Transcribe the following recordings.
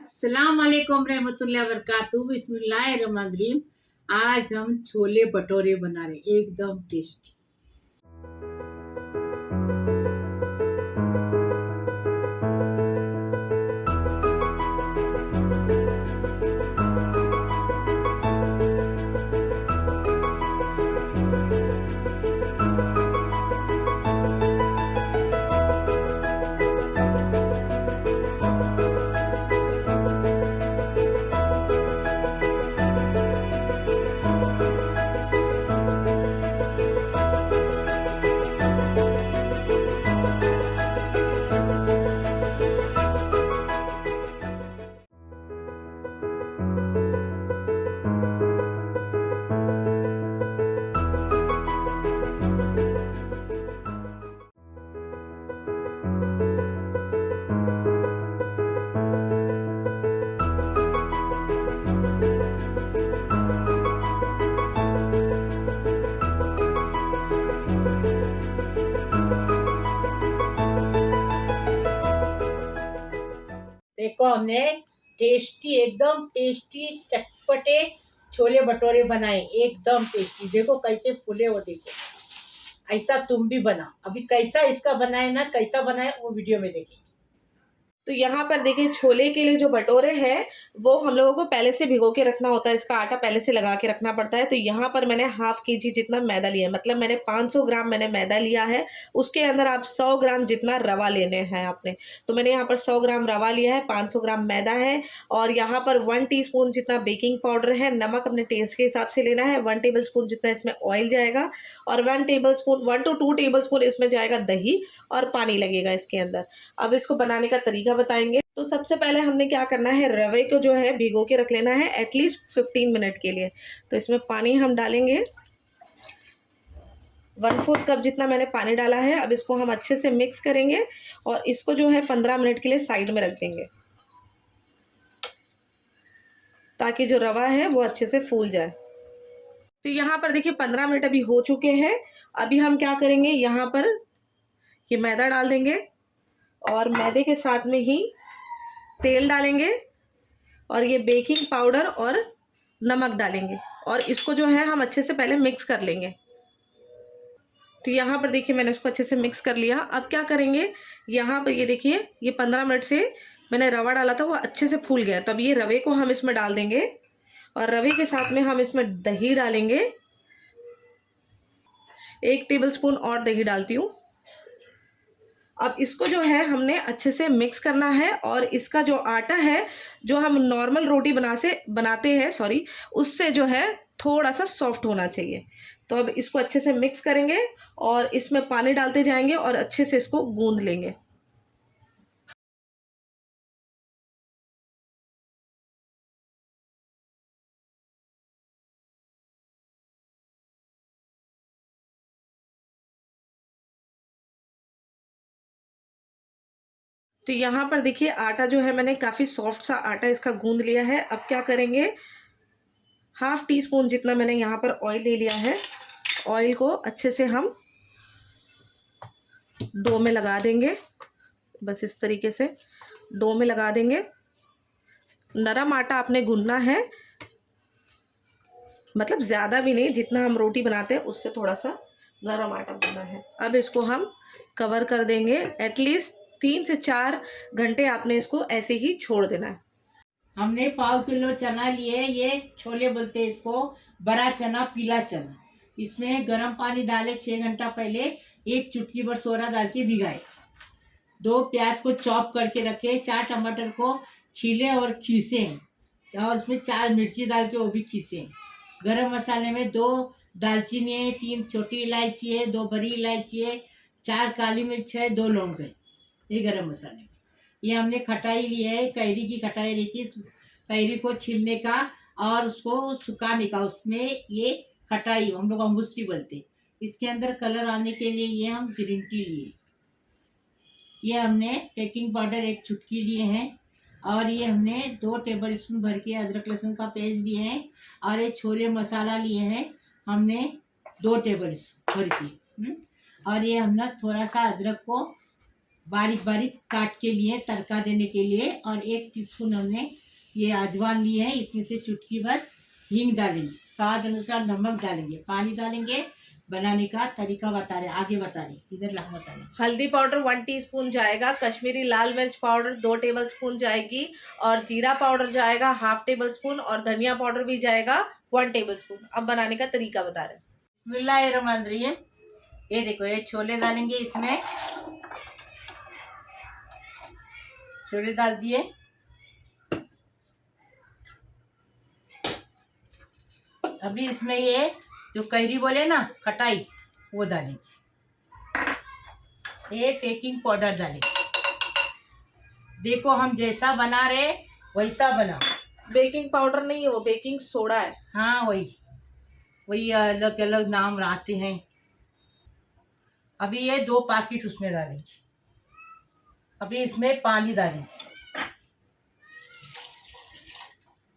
अस्सलाम वालेकुम रहमतुल्लाहि व बरकातहू। बिस्मिल्लाहिर्रहमानिर्रहीम। आज हम छोले भटूरे बना रहे, एकदम टेस्टी। देखो, हमने एकदम टेस्टी चटपटे छोले भटूरे बनाए, एकदम टेस्टी। देखो कैसे फूले वो, देखो। ऐसा तुम भी बनाओ। अभी कैसा इसका बनाए ना, कैसा बनाए वो वीडियो में देखिए। तो यहाँ पर देखिए, छोले के लिए जो भटोरे हैं वो हम लोगों को पहले से भिगो के रखना होता है। इसका आटा पहले से लगा के रखना पड़ता है। तो यहाँ पर मैंने हाफ केजी जितना मैदा लिया है, मतलब मैंने 500 ग्राम मैंने मैदा लिया है। उसके अंदर आप 100 ग्राम जितना रवा लेने हैं आपने। तो मैंने यहाँ पर 100 ग्राम रवा लिया है, 500 ग्राम मैदा है, और यहाँ पर 1 टीस्पून जितना बेकिंग पाउडर है। नमक अपने टेस्ट के हिसाब से लेना है। 1 टेबल स्पून जितना इसमें ऑयल जाएगा, और 1 to 2 टेबल स्पून इसमें जाएगा दही, और पानी लगेगा इसके अंदर। अब इसको बनाने का तरीका बताएंगे। तो सबसे पहले हमने क्या करना है, रवे को जो है भिगो के रख लेना है एटलीस्ट 15 मिनट के लिए। तो इसमें पानी हम डालेंगे, 1/4 कप जितना मैंने पानी डाला है। अब इसको हम अच्छे से मिक्स करेंगे, और इसको जो है 15 मिनट के लिए साइड में रख देंगे, ताकि जो रवा है वो अच्छे से फूल जाए। तो यहाँ पर देखिए 15 मिनट अभी हो चुके हैं। अभी हम क्या करेंगे, यहाँ पर ये मैदा डाल देंगे, और मैदे के साथ में ही तेल डालेंगे, और ये बेकिंग पाउडर और नमक डालेंगे, और इसको जो है हम अच्छे से पहले मिक्स कर लेंगे। तो यहाँ पर देखिए मैंने इसको अच्छे से मिक्स कर लिया। अब क्या करेंगे, यहाँ पर ये देखिए, ये 15 मिनट से मैंने रवा डाला था, वो अच्छे से फूल गया। तब ये रवे को हम इसमें डाल देंगे, और रवे के साथ में हम इसमें दही डालेंगे। 1 टेबल स्पून और दही डालती हूँ। अब इसको जो है हमने अच्छे से मिक्स करना है, और इसका जो आटा है, जो हम नॉर्मल रोटी बनाते हैं उससे जो है थोड़ा सा सॉफ्ट होना चाहिए। तो अब इसको अच्छे से मिक्स करेंगे, और इसमें पानी डालते जाएंगे, और अच्छे से इसको गूंद लेंगे। तो यहाँ पर देखिए आटा जो है मैंने काफ़ी सॉफ्ट सा आटा इसका गूंद लिया है। अब क्या करेंगे, हाफ टी स्पून जितना मैंने यहाँ पर ऑयल ले लिया है। ऑयल को अच्छे से हम डो में लगा देंगे, बस इस तरीके से डो में लगा देंगे। नरम आटा आपने गूंदना है, मतलब ज़्यादा भी नहीं, जितना हम रोटी बनाते हैं उससे थोड़ा सा नरम आटा गूंदना है। अब इसको हम कवर कर देंगे। एटलीस्ट 3 से 4 घंटे आपने इसको ऐसे ही छोड़ देना है। हमने 1/4 किलो चना लिए, ये छोले बोलते हैं इसको, बड़ा चना, पीला चना। इसमें गर्म पानी डाले 6 घंटा पहले, 1 चुटकी भर सोडा डाल के भिगाए। 2 प्याज को चॉप करके रखे, 4 टमाटर को छीले और खीसे, और उसमें 4 मिर्ची डाल के वो भी खीसे। गरम मसाले में 2 दालचीनी है, 3 छोटी इलायची है, 2 बड़ी इलायची है, 4 काली मिर्च है, 2 लौंग है, ये गरम मसाले में। ये हमने खटाई ली है, कैरी की खटाई रहती है, कैरी को छीलने का और उसको सुखाने का, उसमें ये खटाई हम लोग अम्बुस्टी बोलते। इसके अंदर कलर आने के लिए ये हम ग्रीन टी लिए। ये हमने बेकिंग पाउडर 1 चुटकी लिए हैं, और ये हमने 2 टेबल स्पून भर के अदरक लहसुन का पेस्ट लिए हैं, और ये छोले मसाला लिए हैं हमने 2 टेबल स्पून भर के। और ये हमने थोड़ा सा अदरक को बारीक बारीक काट के लिए तड़का देने के लिए, और 1 टीस्पून हमने ये अजवाइन ली है, इसमें से चुटकी भर हींग डालेंगे, स्वाद अनुसार नमक डालेंगे, पानी डालेंगे। बनाने का तरीका बता रहे, आगे बता रहे, इधर ला मसाला। हल्दी पाउडर 1 टीस्पून जाएगा, कश्मीरी लाल मिर्च पाउडर 2 टेबलस्पून जाएगी, और जीरा पाउडर जाएगा 1/2 टेबलस्पून, और धनिया पाउडर भी जाएगा 1 टेबलस्पून। अब बनाने का तरीका बता रहे हैं। बिस्मिल्लाहिर्रहमानिर्रहीम। ये देखो, ये छोले डालेंगे इसमें, छोले डाल दिए। अभी इसमें ये जो कैरी बोले ना, खटाई, वो डालेंगे। ये बेकिंग पाउडर डालेंगे। देखो, हम जैसा बना रहे वैसा बना। बेकिंग पाउडर नहीं है, वो बेकिंग सोडा है। हाँ, वही वही अलग अलग नाम आते हैं। अभी ये 2 पैकेट उसमें डालेंगे। अभी इसमें पानी डालेंगे,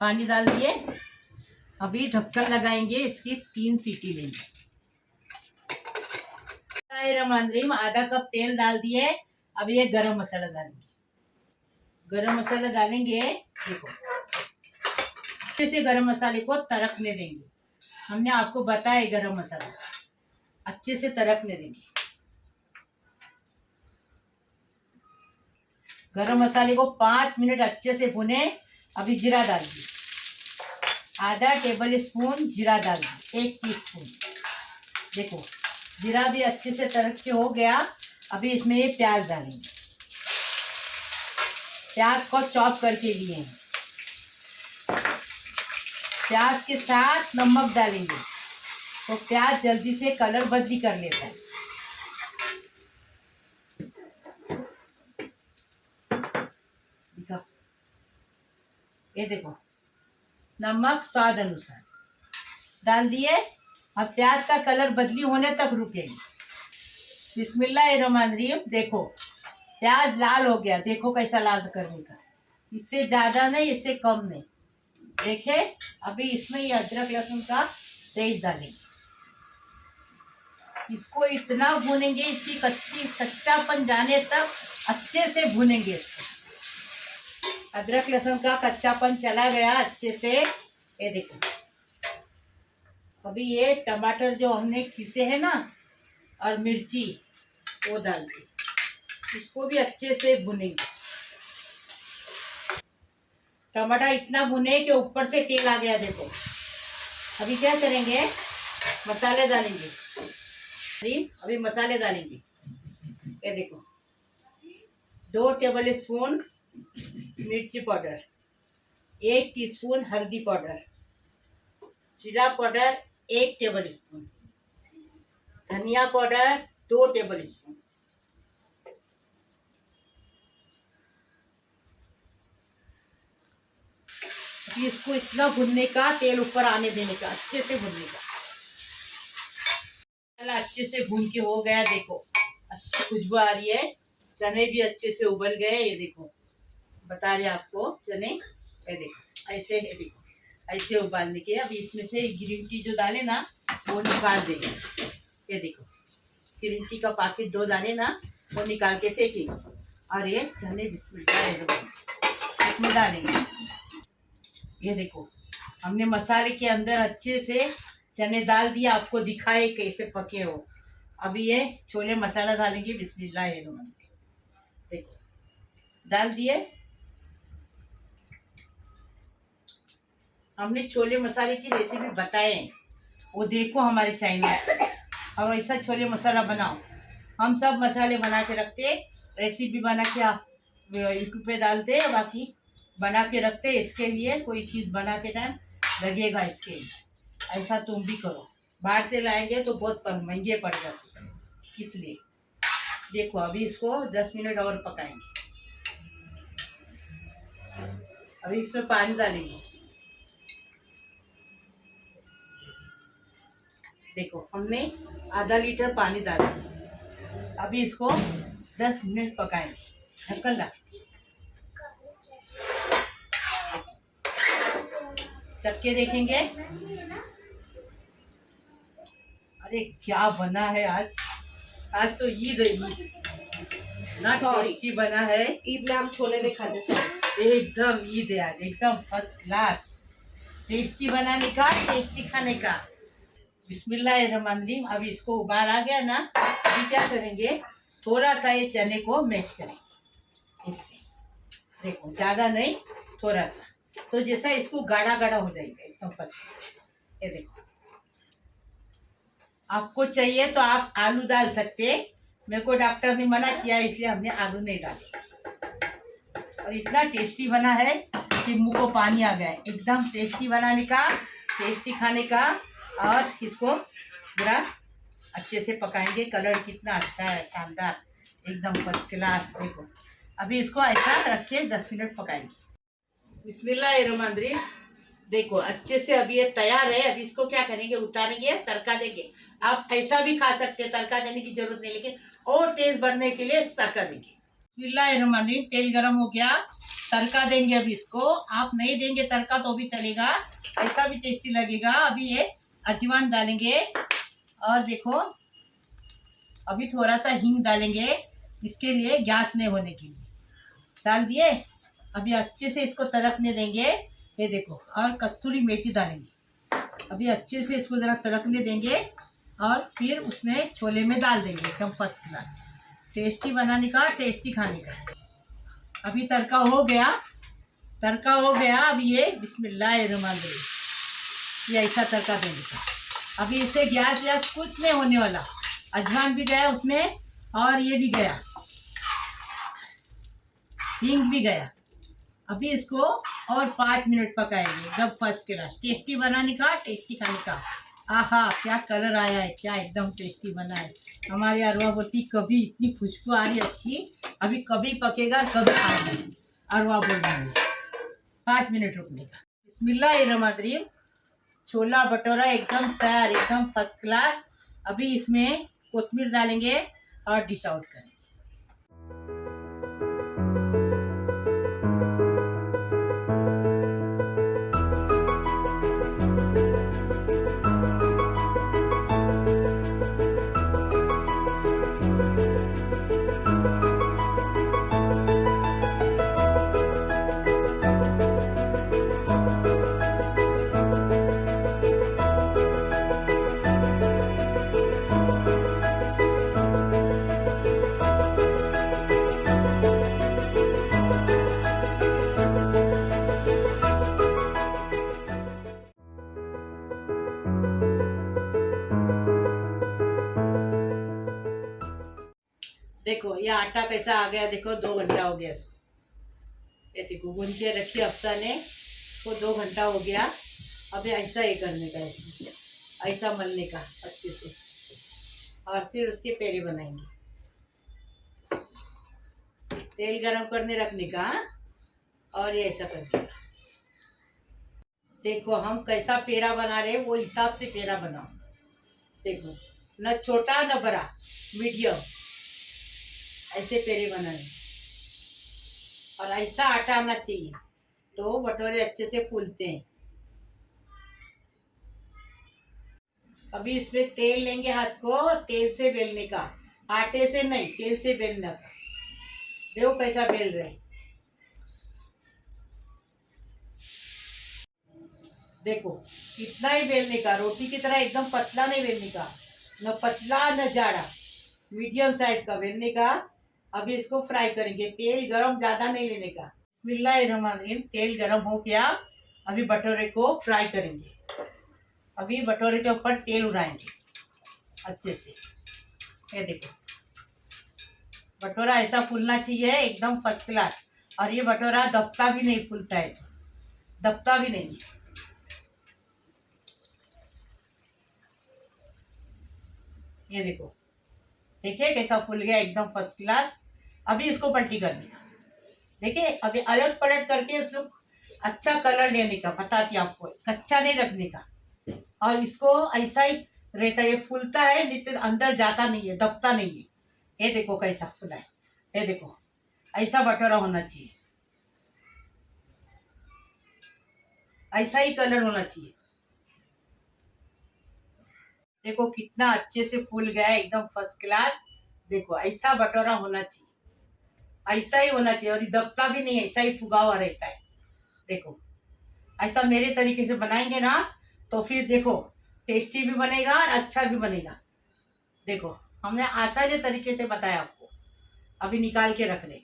पानी डाल दिए। अभी ढक्कन लगाएंगे, इसकी 3 सीटी लेंगे। आधा कप तेल डाल दिए। अब ये गरम मसाला डालेंगे, गरम मसाला डालेंगे। देखो, अच्छे से गरम मसाले को तड़कने देंगे। हमने आपको बताया गरम मसाला अच्छे से तड़कने देंगे। गरम मसाले को 5 मिनट अच्छे से भुने। अभी जीरा डाल दिए, आधा टेबल स्पून जीरा डाल दिए, 1 टीस्पून। देखो, जीरा भी अच्छे से तड़क के हो गया। अभी इसमें ये प्याज डालेंगे, प्याज को चॉप करके लिए हैं। प्याज के साथ नमक डालेंगे, तो प्याज जल्दी से कलर बदली कर लेता है। ये देखो, नमक स्वाद अनुसार डाल दिए। अब प्याज का कलर बदली होने तक रुकेंगे। बिस्मिल्लाहिर्रहमानिर्रहीम। देखो, प्याज लाल हो गया। देखो कैसा लाल करने का, इससे ज़्यादा नहीं, इससे कम नहीं। देखे, अभी इसमें ये अदरक लहसुन का पेस्ट डालेंगे। इसको इतना भूनेंगे, इसकी कच्चापन जाने तक अच्छे से भूनेंगे इसको। अदरक लहसुन का कच्चापन चला गया अच्छे से। ये देखो, अभी ये टमाटर जो हमने खीसे हैं ना, और मिर्ची, वो डाल दी। इसको भी अच्छे से भुनेंगे। टमाटर इतना भुने कि ऊपर से तेल आ गया। देखो, अभी क्या करेंगे, मसाले डालेंगे। अभी मसाले डालेंगे। ये देखो, 2 टेबल स्पून मिर्ची पाउडर, 1 टीस्पून हल्दी पाउडर, जीरा पाउडर 1 टेबल स्पून, धनिया पाउडर 2 टेबल स्पून। इसको इतना भुनने का, तेल ऊपर आने देने का, अच्छे से भुनने का। अच्छे से भून के हो गया। देखो, अच्छी खुशबू आ रही है। चने भी अच्छे से उबल गए। ये देखो, बता रहे आपको चने। ये देखो, ऐसे है। देखो, ऐसे उबालने के। अभी इसमें से ग्रीन टी जो डाले ना, वो निकाल देंगे। ये देखो, ग्रीन टी का पैकेट 2 डाले ना, वो निकाल के फेंकेंगे। और ये चने इसमें डालेंगे। ये देखो, हमने मसाले के अंदर अच्छे से चने डाल दिया। आपको दिखाए कैसे पके हो। अभी ये छोले मसाला डालेंगे। बिस्मिल्लाहिर्रहमानिर्रहीम। देखो, डाल दिए। हमने छोले मसाले की रेसिपी बताए हैं, वो देखो हमारे चैनल। और ऐसा छोले मसाला बनाओ। हम सब मसाले बना के रखते, रेसिपी बना के यूट्यूब पे डालते, बाकी बना के रखते। इसके लिए कोई चीज़ बनाते टाइम लगेगा इसके लिए। ऐसा तुम भी करो। बाहर से लाएंगे तो बहुत महंगे पड़ जाते हैं, इसलिए। देखो, अभी इसको 10 मिनट और पकाएंगे। अभी इसमें पानी डालेंगे। देखो, हमने आधा लीटर पानी डाला। अभी इसको 10 मिनट पकाएंगे। ढक्कन ला, चक्के देखेंगे। अरे क्या बना है आज। आज तो ईद है, ईद। ना Sorry. टेस्टी बना है। ईद में हम छोले नहीं खाते सर। एकदम ईद है आज, एकदम फर्स्ट क्लास। टेस्टी बनाने का, टेस्टी खाने का। बिस्मिल्लाहिर्रहमानिर्रहीम। अभी इसको उबाल आ गया ना, अभी क्या करेंगे, थोड़ा सा ये चने को मैश करेंगे इससे। देखो ज़्यादा नहीं, थोड़ा सा, तो जैसा इसको गाढ़ा गाढ़ा हो जाएगा एकदम फर्स्ट। ये देखो, आपको चाहिए तो आप आलू डाल सकते, मेरे को डॉक्टर ने मना किया इसलिए हमने आलू नहीं डाले। और इतना टेस्टी बना है कि मुंह को पानी आ गया है। एकदम टेस्टी बनाने का, टेस्टी खाने का। और इसको पूरा अच्छे से पकाएंगे। कलर कितना अच्छा है, शानदार, एकदम फर्स्ट क्लास। देखो अभी इसको ऐसा रख के 10 मिनट पकाएंगे। बिस्मिल्लाहिर्रहमानिर्रहीम। देखो अच्छे से अभी ये तैयार है। अभी इसको क्या करेंगे, उतारेंगे, तड़का देंगे। आप ऐसा भी खा सकते हैं, तड़का देने की जरूरत नहीं, लेकिन और टेस्ट बढ़ने के लिए तड़का देंगे। बिस्मिल्लाहिर्रहमानिर्रहीम। तेल गरम हो गया, तड़का देंगे। अभी इसको आप नहीं देंगे तड़का तो भी चलेगा, ऐसा भी टेस्टी लगेगा। अभी ये अजवाइन डालेंगे, और देखो अभी थोड़ा सा हींग डालेंगे, इसके लिए गैस नहीं होने के लिए डाल दिए। अभी अच्छे से इसको तड़कने देंगे। ये देखो, और कस्तूरी मेथी डालेंगे। अभी अच्छे से इसको ज़रा तड़कने देंगे, और फिर उसमें छोले में डाल देंगे। एकदम फर्स्ट क्लास, टेस्टी बनाने का, टेस्टी खाने का। अभी तड़का हो गया, तड़का हो गया। अभी ये बिस्मिल्लाहिर्रहमानिर्रहीम, ये ऐसा तड़का देने का। अभी इससे गैस वैस कुछ नहीं होने वाला। अजवाइन भी गया उसमें, और ये भी गया, हींग भी गया। अभी इसको और 5 मिनट पकाएंगे। एकदम फर्स्ट क्लास, टेस्टी बनाने का, टेस्टी खाने का। आहा, क्या कलर आया है, क्या एकदम टेस्टी बना है। हमारी अरवा बोलती कभी इतनी खुशबू आ रही अच्छी, अभी कभी पकेगा कभी खाएंगे। अरवा बोल रही है 5 मिनट रुकने का। बिस्मिल्लाहिर्रहमानिर्रहीम। छोला भटूरा एकदम तैयार, एकदम फर्स्ट क्लास। अभी इसमें कोथिमीर डालेंगे और डिश आउट करेंगे। देखो ये आटा कैसा आ गया, देखो 2 घंटा हो गया इसको। ऐसे गूंद के रखी अफ्सा ने, तो 2 घंटा हो गया। अब ऐसा ही करने का, ऐसा मलने का अच्छे से, और फिर उसके पेड़े बनाएंगे। तेल गरम करने रखने का, और ये ऐसा करने का। देखो हम कैसा पेड़ा बना रहे हैं, वो हिसाब से पेड़ा बनाओ। देखो न छोटा न बड़ा, मीडियम, ऐसे पेड़े बनाने। और ऐसा आटा आना चाहिए तो भटूरे अच्छे से फूलते हैं। अभी इसमें तेल लेंगे, हाथ को तेल से बेलने का, आटे से नहीं, तेल से बेलने का। देखो कैसा बेल रहे हैं। देखो इतना ही बेलने का, रोटी की तरह एकदम पतला नहीं बेलने का, न पतला न जाड़ा, मीडियम साइड का बेलने का। अभी इसको फ्राई करेंगे। तेल गरम ज्यादा नहीं लेने का। बिस्मिल्लाहिर्रहमानिर्रहीम। तेल गरम हो गया, अभी भटूरे को फ्राई करेंगे। अभी भटूरे के ऊपर तेल उड़ाएंगे अच्छे से। ये देखो भटूरा ऐसा फूलना चाहिए, एकदम फर्स्ट क्लास। और ये भटूरा दबता भी नहीं, फूलता है तो दबता भी नहीं। ये देखो, देखिए कैसा फूल गया, एकदम फर्स्ट क्लास। अभी इसको पलटी करनी का, देखिए अभी अलट पलट करके इसको अच्छा कलर लेने का, बताती आपको, कच्चा नहीं रखने का। और इसको ऐसा ही रहता है, ये फूलता है लेकिन अंदर जाता नहीं है, दबता नहीं है। ये देखो कैसा फूला है, ये देखो ऐसा भटूरा होना चाहिए, ऐसा ही कलर होना चाहिए। देखो कितना अच्छे से फूल गया है, एकदम फर्स्ट क्लास। देखो ऐसा भटूरा होना चाहिए। ऐसा ही होना चाहिए, और ये दबता भी नहीं, ऐसा ही फुगा हुआ रहता है। देखो ऐसा मेरे तरीके से बनाएंगे ना तो फिर देखो टेस्टी भी बनेगा और अच्छा भी बनेगा। देखो हमने आसानी तरीके से बताया आपको। अभी निकाल के रख ले।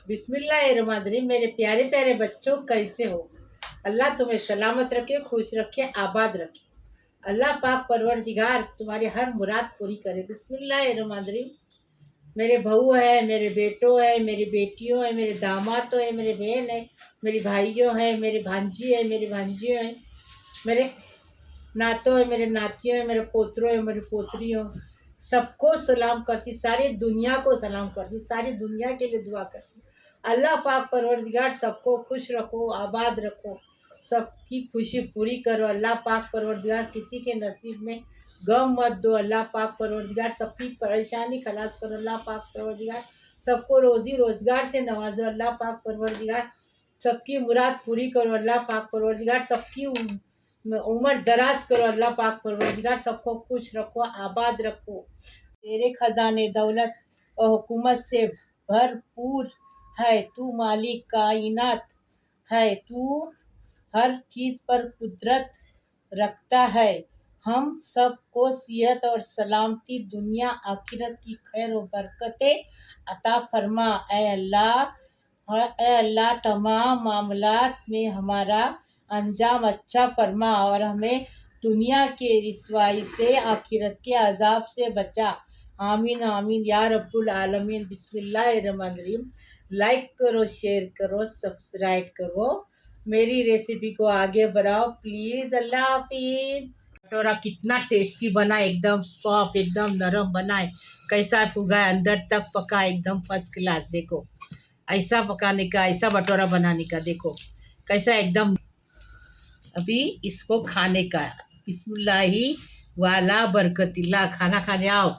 बिस्मिल्लाहिर्रहमानिर्रहीम। मेरे प्यारे प्यारे बच्चों, कैसे हो? अल्लाह तुम्हें सलामत रखे, खुश रखे, आबाद रखे। अल्लाह पाक परवरदिगार तुम्हारी हर मुराद पूरी करे। बिस्मिल्लाहिर्रहमानिर्रहीम। मेरे बहू है, मेरे बेटों है, मेरी बेटियों है, मेरे दामाद है, मेरे बहन है, मेरी भाइयों है, मेरे भांजी है, मेरी भांजियों है, मेरे नातों है, मेरे नातियों है, मेरे पोतरों है, मेरे पोतरियों, सबको सलाम करती, सारी दुनिया को सलाम करती, सारी दुनिया के लिए दुआ करती। अल्लाह पाक परवरदिगार सबको खुश रखो, आबाद रखो, सबकी खुशी पूरी करो। अल्लाह पाक परवरदिगार किसी के नसीब में गम मत दो। अल्लाह पाक परवरदिगार सबकी परेशानी खलास करो। अल्लाह पाक परवरदिगार सबको रोज़ी रोज़गार से नवाजो। अल्लाह पाक परवरदिगार सबकी मुराद पूरी करो। अल्लाह पाक परवरदिगार सबकी उम्र दराज करो। अल्लाह पाक परवरदिगार सबको खुश रखो, आबाद रखो। तेरे खजाने दौलत और हुकूमत से भरपूर है। तू मालिक कायनात है। तू हर चीज़ पर कुदरत रखता है। हम सबको सेहत और सलामती, दुनिया आखिरत की खैर और बरकतें अता फरमा। ए अल्लाह तमाम मामलात में हमारा अंजाम अच्छा फरमा और हमें दुनिया के रिसवाई से, आखिरत के अजाब से बचा। आमीन आमीन या रब्बुल आलमीन। बिस्मिल्लाहिर्रहमानिर्रहीम। लाइक करो, शेयर करो, सब्सक्राइब करो, मेरी रेसिपी को आगे बढ़ाओ प्लीज़। अल्लाह हाफिज़। भटोरा कितना टेस्टी बना, एकदम सॉफ्ट, एकदम नरम बना है। कैसा फूगा है, अंदर तक पका, एकदम फर्स्ट क्लास। देखो ऐसा पकाने का, ऐसा भटोरा बनाने का, देखो कैसा एकदम। अभी इसको खाने का। बिस्मिल्लाही वाला बरकतिल्ला। खाना खाने आओ।